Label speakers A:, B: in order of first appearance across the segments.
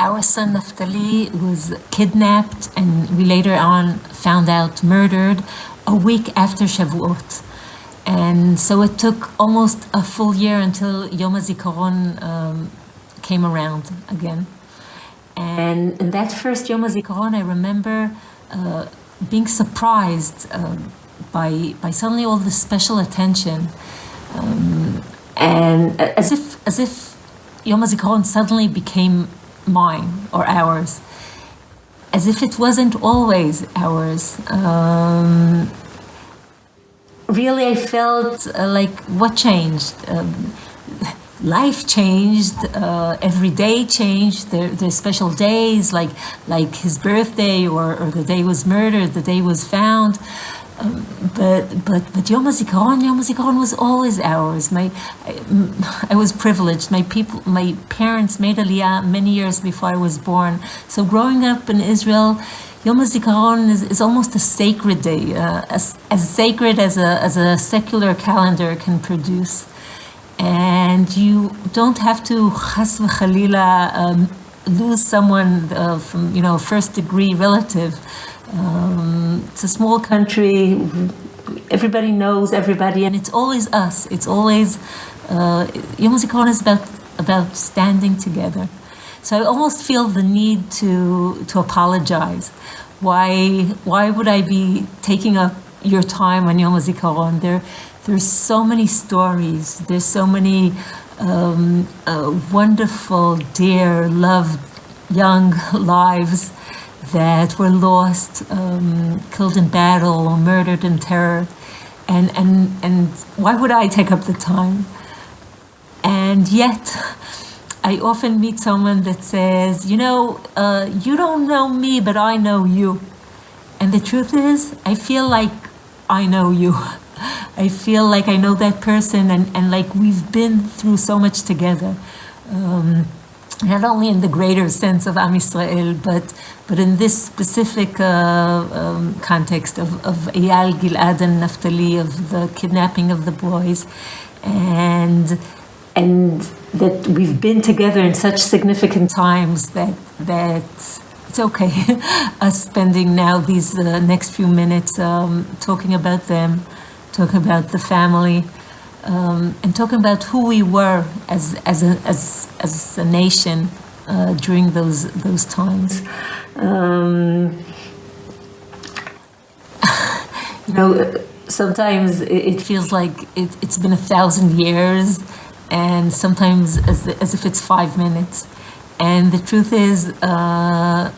A: our son Naftali was kidnapped and we later on found out murdered a week after Shavuot. And so it took almost a full year until Yom HaZikaron came around again. And in that first Yom HaZikaron, I remember being surprised by suddenly all this special attention, and as if Yom HaZikaron suddenly became mine or ours, as if it wasn't always ours. Really, I felt like what changed? Life changed. Every day changed. There's special days like his birthday or the day was murdered, the day was found. But Yom HaZikaron was always ours. I was privileged. My parents made Aliyah many years before I was born. So growing up in Israel, Yom HaZikaron is almost a sacred day, as sacred as a secular calendar can produce. And you don't have to chas v'chalila lose someone from first degree relative. It's a small country. Everybody knows everybody, and it's always us. It's always Yom HaZikaron is about standing together. So I almost feel the need to apologize. Why would I be taking up your time on Yom HaZikaron? There's so many stories. There's so many wonderful, dear, loved young lives that were lost, killed in battle or murdered in terror. And why would I take up the time? And yet, I often meet someone that says, you don't know me, but I know you. And the truth is, I feel like I know you. I feel like I know that person and like we've been through so much together. Not only in the greater sense of Am Yisrael, but in this specific context of Eyal, Gilad, and Naftali, of the kidnapping of the boys, and that we've been together in such significant times that it's okay us spending now these next few minutes talking about them, talking about the family, and talking about who we were as a nation during those times. Sometimes it feels like it's been 1,000 years, and sometimes as if it's 5 minutes. And the truth is, I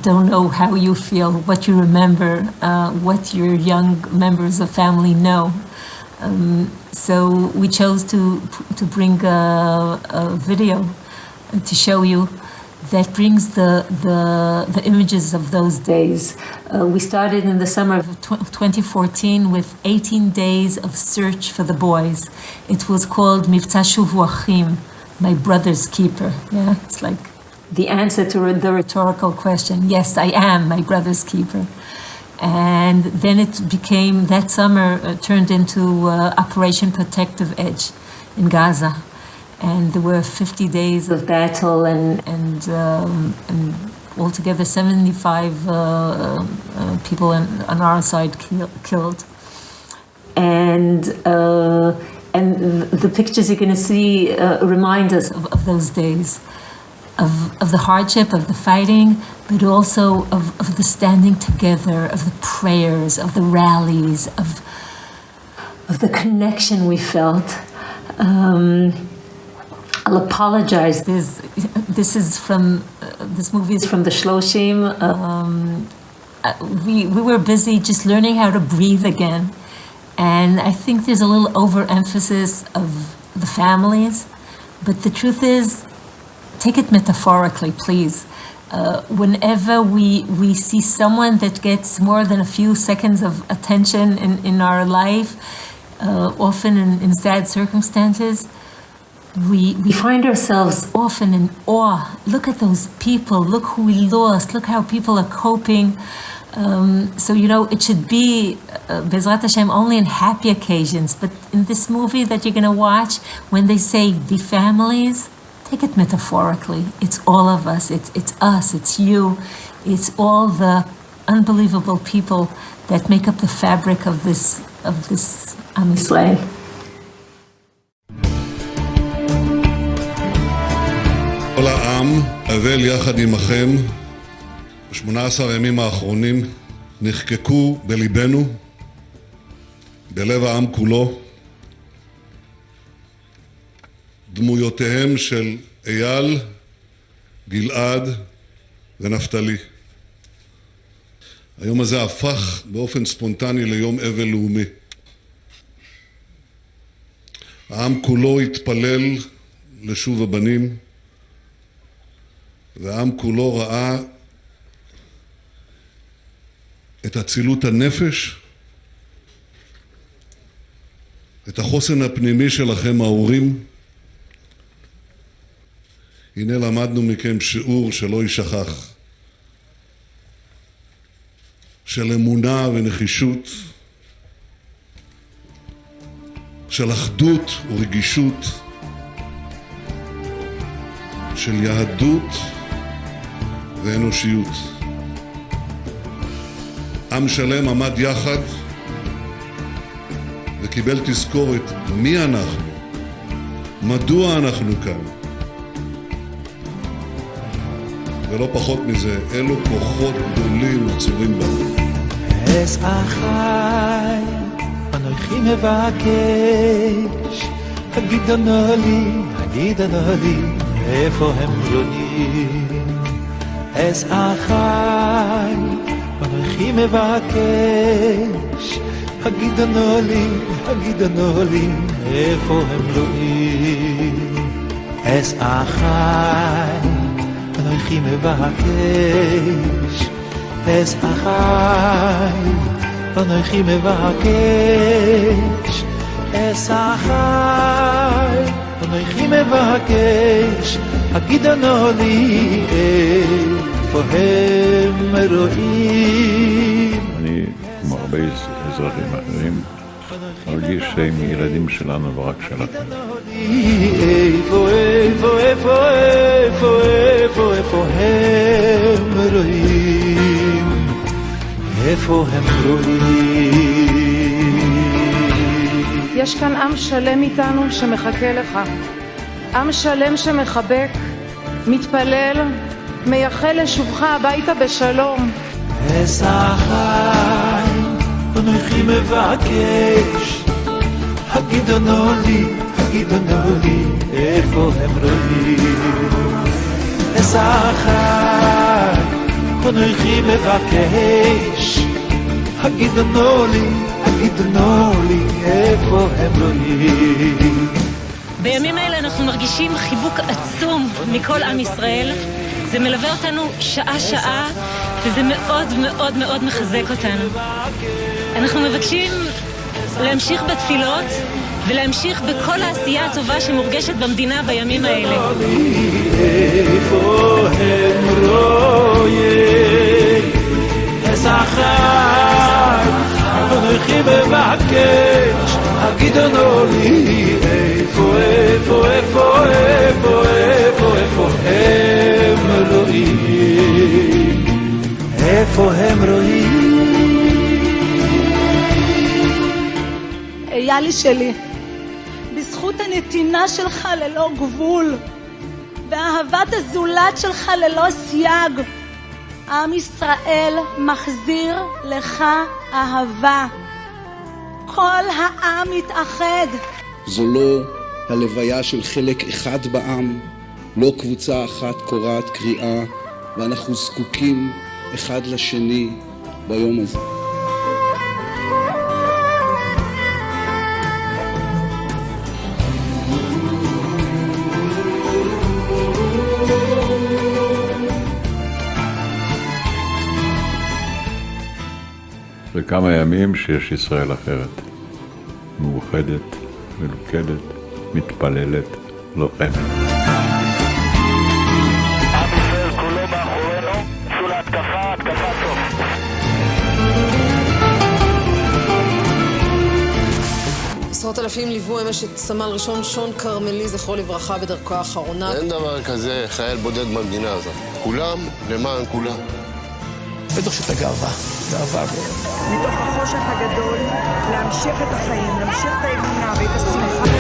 A: don't know how you feel, what you remember, what your young members of family know. So we chose to bring a video to show you that brings the images of those days. We started in the summer of 2014 with 18 days of search for the boys. It was called Mivtza Shuvu Achim, my brother's keeper. Yeah, it's like the answer to the rhetorical question. Yes, I am my brother's keeper. And then it became, that summer turned into Operation Protective Edge in Gaza. And there were 50 days of battle and altogether 75 people on our side killed. And the pictures you're going to see remind us of those days, of the hardship, of the fighting, but also of the standing together, of the prayers, of the rallies, of the connection we felt. I'll apologize. This movie is from the Shloshim. We were busy just learning how to breathe again. And I think there's a little overemphasis of the families. But the truth is, take it metaphorically, please. Whenever we see someone that gets more than a few seconds of attention in our life, often in sad circumstances, we find ourselves often in awe. Look at those people. Look who we lost. Look how people are coping. So, it should be, Bezrat Hashem, only in happy occasions. But in this movie that you're going to watch, when they say the families, take it metaphorically. It's all of us. It's us. It's you. It's all the unbelievable people that make up the fabric of this Am Yisrael.
B: כל העם אבל יחד עמכם, ב-18 הימים האחרונים נחקקו בליבנו, בלב העם כולו, דמויותיהם של אייל, גלעד ונפתלי. היום הזה הפך באופן ספונטני ליום אבל לאומי. העם כולו התפלל לשוב הבנים, והעם כולו ראה את אצילות הנפש, את החוסן הפנימי שלכם ההורים. הנה למדנו מכם שיעור שלא יישכח, של אמונה ונחישות, של אחדות ורגישות, של יהדות ואנושיות. עם שלם עמד יחד וקיבל תזכורת מי אנחנו, מדוע אנחנו כאן. ולא פחות מזה, אלו כוחות גדולים עצורים בנו.
C: אס אחי, אנוכי מבקש, הגידנו לי, איפה הם גדולים. אס אחי, אנוכי מבקש, הגידנו לי, איפה הם גדולים. אס אחי, אנוכי מבקש, אס אחי, אנוכי מבקש, אס אחי, אנוכי מבקש, הגידנו לי, איפה הם רואים.
D: אני, כמו הרבה אזרחים אחרים, מרגיש שהם ילדים שלנו ורק שלנו.
C: איפה הם רואים, איפה הם רואים.
E: יש כאן עם שלם איתנו שמחכה לך, עם שלם שמחבק, מתפלל, מייחל לשובך הביתה בשלום.
C: אס אחי, אנוכי מבקש, הגידנו לי, איפה הם רואים. אס אחי, אנוכי מבקש, הגידנו לי, איפה הם רואים.
F: בימים האלה אנחנו מרגישים חיבוק עצום מכל עם ישראל. זה מלווה אותנו שעה-שעה, וזה מאוד מאוד מאוד מחזק אותנו. אנחנו מבקשים להמשיך בתפילות ולהמשיך בכל העשייה הטובה שמורגשת במדינה בימים האלה.
C: איפה הם רואים, אס אחי, אנוכי מבקש, הגידנו לי, איפה הם רואים, איפה הם רואים.
G: איילי שלי, בזכות הנתינה שלך ללא גבול ואהבת הזולת שלך ללא סייג, עם ישראל מחזיר לך אהבה. כל העם מתאחד.
H: זו לא הלוויה של חלק אחד בעם, לא קבוצה אחת קוראת קריאה, ואנחנו זקוקים אחד לשני ביום הזה.
D: זה כמה ימים שיש ישראל אחרת, מאוחדת, מלוכדת, מתפללת, לוחמת.
I: עם ישראל כולו מאחורינו, צאו להתקפה, התקפה סוף.
J: עשרות אלפים ליוו אמש את סמל ראשון שון כרמלי, זכרו לברכה, בדרכו האחרונה.
K: אין דבר כזה חייל בודד במדינה הזאת. כולם למען כולם.
C: בטח שאתה גאווה. גאווה.
L: מתוך החושך הגדול, להמשיך את החיים, להמשיך את האמונה ואת השמחה.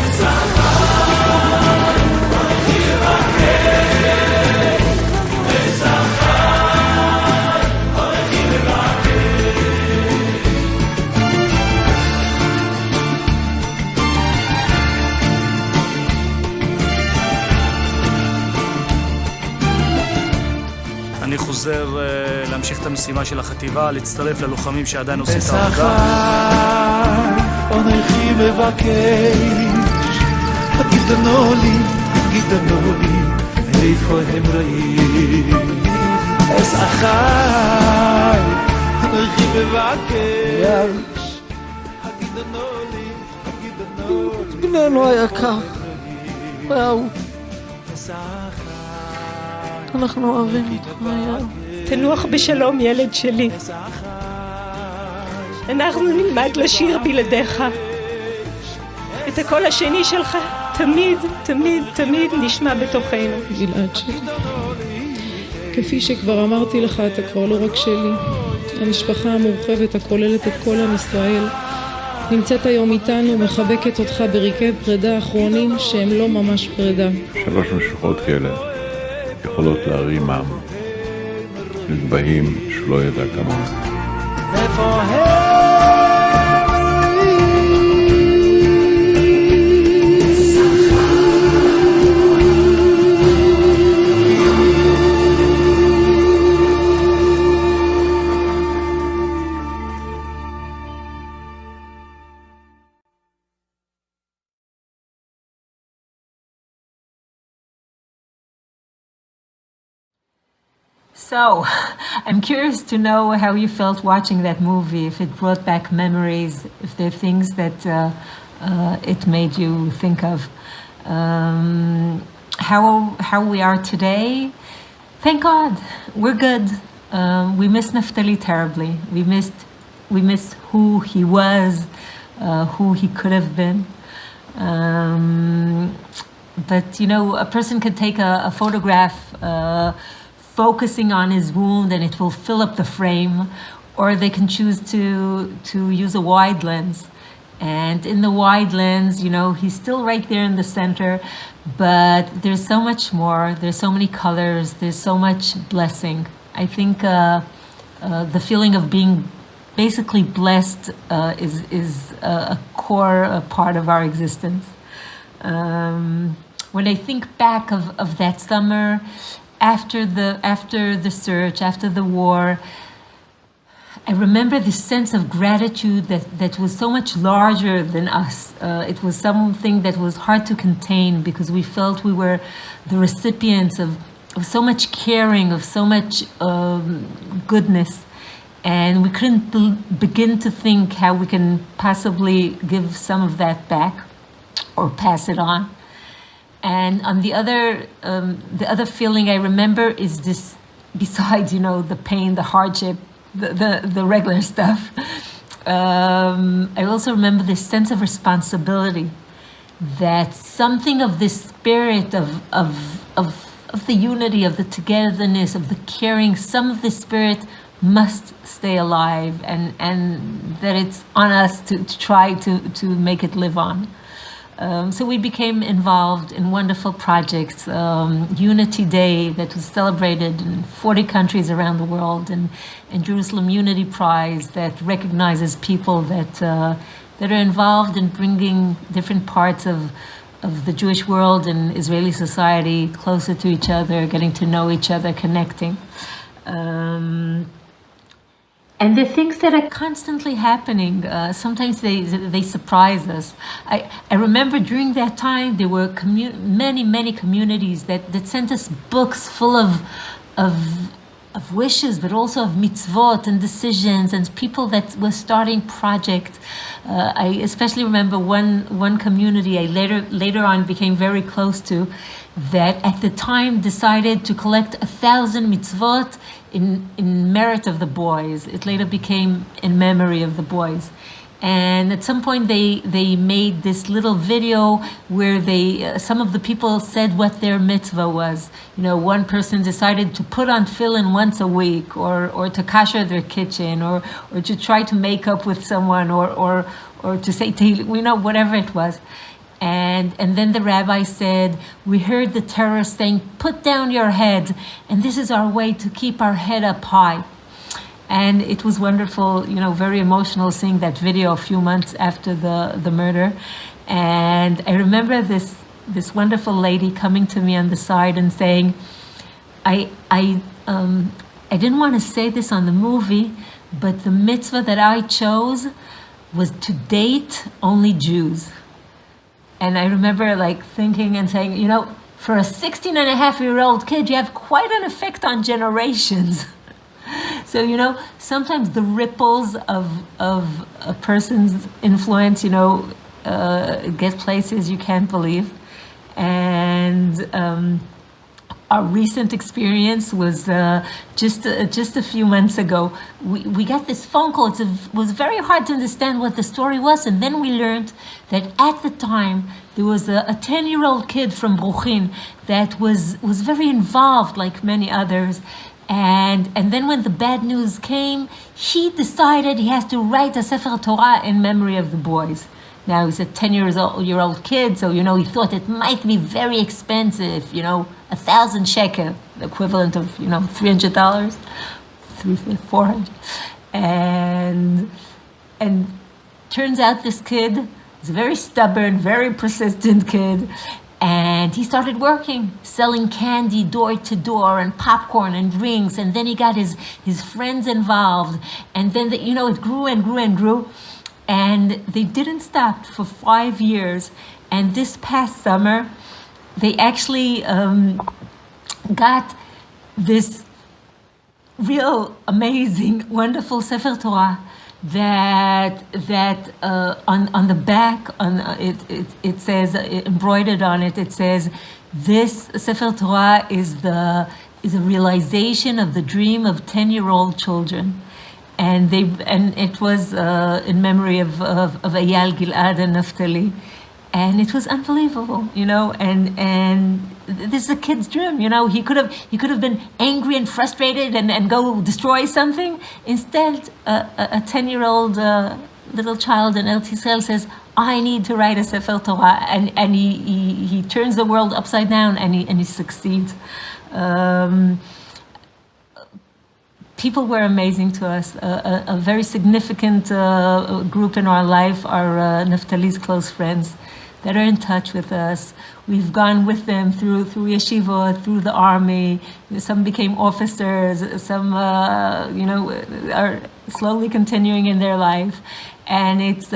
M: אני חוזר להמשיך את המשימה של החטיבה, להצטרף ללוחמים שעדיין עושים את העבודה.
C: בשכר, אנכי מבקש, הגידנו לי, איפה הם רואים? בשכר, אנכי מבקש, הגידנו לי.
N: בננו היקר, ואהוב. אנחנו אוהבים אותך, יאללה.
O: תנוח בשלום, ילד שלי. אנחנו נלמד לשיר בלעדיך. את הקול השני שלך תמיד, תמיד, תמיד נשמע בתוכנו.
P: גלעד שלי, כפי שכבר אמרתי לך, אתה כבר לא רק שלי. המשפחה המורחבת הכוללת את כל עם ישראל נמצאת היום איתנו, מחבקת אותך בריקי פרידה אחרונים שהם לא ממש פרידה.
D: 3 משפחות כאלה יכולות להרים עם נדבהים שלא ידע כמוהו.
A: So, I'm curious to know how you felt watching that movie, if it brought back memories, if there are things that it made you think of. How we are today, thank God, we're good. We miss Naftali terribly. We missed who he was, who he could have been. But, you know, a person could take a photograph focusing on his wound and it will fill up the frame, or they can choose to use a wide lens. And in the wide lens, you know, he's still right there in the center, but there's so much more, there's so many colors, there's so much blessing. I think the feeling of being basically blessed is a core part of our existence. When I think back of that summer, after the search, after the war, I remember this sense of gratitude that was so much larger than us. It was something that was hard to contain because we felt we were the recipients of so much caring, of so much goodness. And we couldn't begin to think how we can possibly give some of that back or pass it on. And on the other feeling I remember is this, besides, you know, the pain, the hardship, the regular stuff. I also remember this sense of responsibility, that something of this spirit of the unity, of the togetherness, of the caring, some of this spirit must stay alive, and that it's on us to try to make it live on. So we became involved in wonderful projects, Unity Day that was celebrated in 40 countries around the world, and Jerusalem Unity Prize that recognizes people that are involved in bringing different parts of the Jewish world and Israeli society closer to each other, getting to know each other, connecting. And the things that are constantly happening, sometimes they surprise us. I remember during that time, there were many communities that sent us books full of wishes, but also of mitzvot and decisions, and people that were starting projects. I especially remember one community I later on became very close to, that at the time decided to collect 1,000 mitzvot in merit of the boys. It later became in memory of the boys. And at some point they made this little video where some of the people said what their mitzvah was. One person decided to put on tefillin once a week, or to kasher their kitchen, or to try to make up with someone, or to say tehillim, whatever it was. And then the rabbi said, we heard the terrorists saying, put down your head, and this is our way to keep our head up high. And it was wonderful, very emotional seeing that video a few months after the murder. And I remember this wonderful lady coming to me on the side and saying, I didn't want to say this on the movie, but the mitzvah that I chose was to date only Jews. And I remember thinking and saying, for a 16-and-a-half-year-old kid, you have quite an effect on generations. So, sometimes the ripples of a person's influence, get places you can't believe. And our recent experience was just a few months ago. We got this phone call. It was very hard to understand what the story was, and then we learned that at the time there was a 10-year-old kid from Bruchin that was very involved, like many others. And then when the bad news came, he decided he has to write a Sefer Torah in memory of the boys. Now, he's a 10-year-old kid, so, he thought it might be very expensive, 1,000 shekel, the equivalent of, $300, $400. And turns out this kid is a very stubborn, very persistent kid. And he started working, selling candy door to door and popcorn and drinks. And then he got his friends involved. And then, it grew and grew and grew. And they didn't stop for 5 years. And this past summer, they actually got this real amazing, wonderful Sefer Torah that on the back, it says, embroidered on it, it says, this Sefer Torah is a realization of the dream of 10-year-old children. And it was in memory of Eyal, Gilad, and Naftali. And it was unbelievable, and this is a kid's dream, he could have been angry and frustrated and go destroy something. Instead, a 10-year-old little child in Eretz Yisrael says, I need to write a Sefer Torah, and he turns the world upside down, and he succeeds. People were amazing to us. A very significant group in our life are Naftali's close friends that are in touch with us. We've gone with them through yeshiva, through the army. Some became officers. Some, are slowly continuing in their life. And it's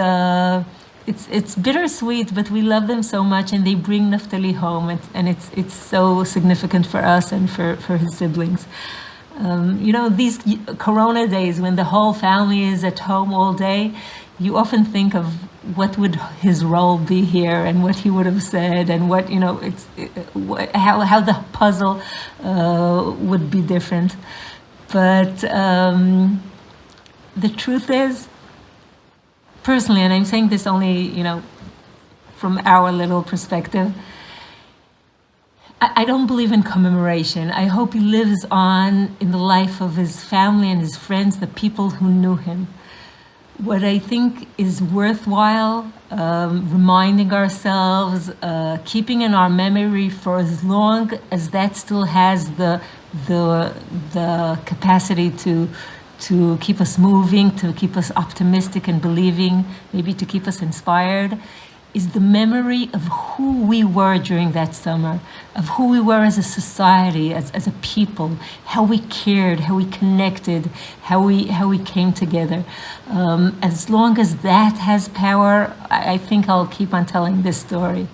A: bittersweet, but we love them so much, and they bring Naftali home, and it's so significant for us and for his siblings. These Corona days when the whole family is at home all day, you often think of what would his role be here and what he would have said and what, how the puzzle would be different. But the truth is, personally, and I'm saying this only, from our little perspective, I don't believe in commemoration. I hope he lives on in the life of his family and his friends, the people who knew him. What I think is worthwhile, reminding ourselves, keeping in our memory for as long as that still has the capacity to keep us moving, to keep us optimistic and believing, maybe to keep us inspired, is the memory of who we were during that summer, of who we were as a society, as a people, how we cared, how we connected, how we came together. As long as that has power, I think I'll keep on telling this story.